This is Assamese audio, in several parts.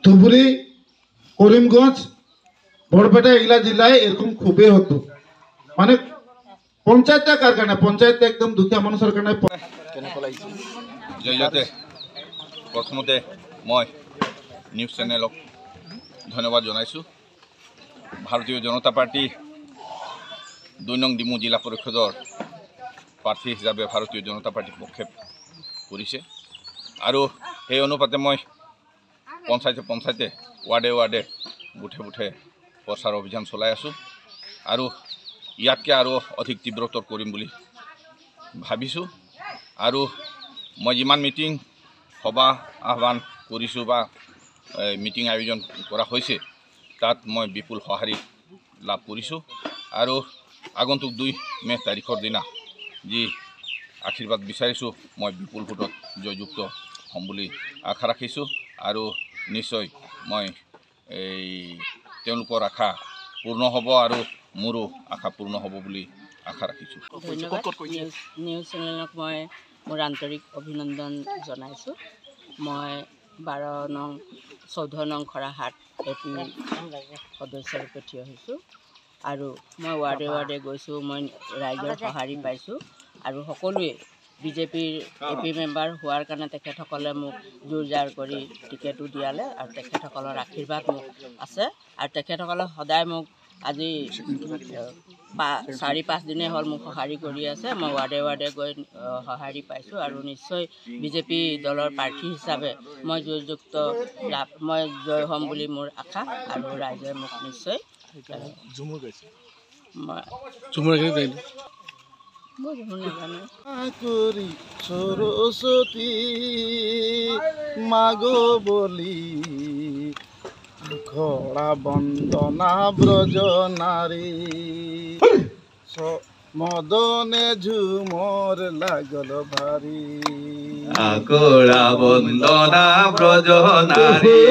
ধুবুরি, করিমগঞ্জ, বড়পেটা এগুলা জেলায় এরকম খুবই হতো। মানে পঞ্চায়েতটা কার কারণে, পঞ্চায়েত একদম দুখীয়া মানুষের কারণে। জয়তে প্রথমতে মই নিউজ চেনেলক ধন্যবাদ জানাইছোঁ। ভারতীয় জনতা পার্টি 2 নং ডিমু জিলা পৰিষদৰ প্ৰাৰ্থী হিচাপে ভাৰতীয় জনতা পাৰ্টি পক্ষে কৰিছে আৰু সেই অনুপাতে মই পঞ্চায়তে ৱাৰ্ডে বুথে প্ৰচাৰ অভিযান চলাই আছোঁ আৰু ইয়াতকৈ আৰু অধিক তীব্ৰতৰ কৰিম বুলি ভাবিছোঁ। আৰু মই যিমান মিটিং সভা আহ্বান কৰিছোঁ বা মিটিং আয়োজন কৰা হৈছে তাত মই বিপুল সঁহাৰি লাভ কৰিছোঁ আৰু আগন্তুক 2 মে তাৰিখৰ দিনা যি আশীৰ্বাদ বিচাৰিছোঁ মই বিপুল ভোটত জয়যুক্ত হ'ম বুলি আশা ৰাখিছোঁ আৰু নিশ্চয় মই তেওঁলোকৰ আশা পূৰ্ণ হ'ব আৰু মোৰো আশা পূৰ্ণ হ'ব বুলি আশা ৰাখিছোঁ। নিউজ চেনেলক মই মোৰ আন্তৰিক অভিনন্দন জনাইছোঁ। মই 14 নং খৰাহাট AP সদস্য ৰূপে থিয় হৈছোঁ আৰু মই ৱাৰ্ডে গৈছোঁ। মই ৰাইজৰ সঁহাৰি পাইছোঁ আৰু সকলোৱে বিজেপিৰ AP মেম্বাৰ হোৱাৰ কাৰণে তেখেতসকলে মোক জোৰ জাৰ কৰি টিকেটো দিয়ালে আৰু তেখেতসকলৰ আশীৰ্বাদ মোক আছে আৰু তেখেতসকলে সদায় মোক আজি 4-5 দিনে হ'ল মোক সঁহাৰি কৰি আছে। মই ৱাৰ্ডে গৈ সঁহাৰি পাইছোঁ আৰু নিশ্চয় বিজেপি দলৰ প্ৰাৰ্থী হিচাপে মই মই জয় হ'ম বুলি মোৰ আশা আৰু ৰাইজে মোক নিশ্চয় সরস্বতী মাগো বলি খড়া বন্দনা ব্রজ নারী মদনে ঝুমর লাগল ভারী আকড়া বন্দনা ব্রজ নারী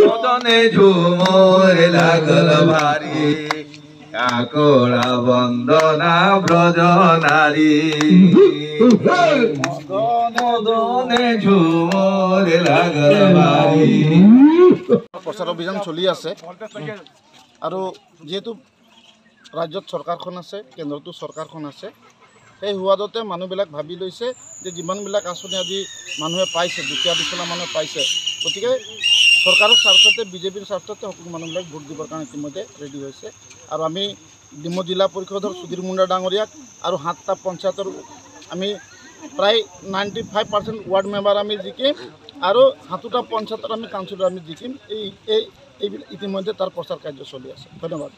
মদনে ঝুমর লাগল ভারী আকড়া বন্দনা ব্রজ নারী মদনে ঝুমর লাগল ভারী। প্রচার অভিযান চলি আছে আৰু যেহেতু ৰাজ্যত চৰকাৰখন আছে, কেন্দ্ৰতো চৰকাৰখন আছে, সেই সোৱাদতে মানুহবিলাক ভাবি লৈছে যে যিমানবিলাক আঁচনি আদি মানুহে পাইছে, দুখীয়া দুখীয়া মানুহে পাইছে, গতিকে চৰকাৰৰ স্বাৰ্থতে বিজেপিৰ স্বাৰ্থতে সকলো মানুহবিলাক ভোট দিবৰ কাৰণে ইতিমধ্যে ৰেডি হৈছে। আৰু আমি ডিমু জিলা পৰিষদৰ সুধীৰ মুণ্ডা ডাঙৰীয়াক আৰু 7টা পঞ্চায়তৰ আমি প্ৰায় 95% ৱাৰ্ড মেম্বাৰ আমি জিকিম আৰু 7টা পঞ্চায়তৰ আমি কাউন্সিলৰ আমি জিকিম। এই ইতিমধ্যে তাৰ প্ৰচাৰ কাৰ্য চলি আছে। ধন্যবাদ।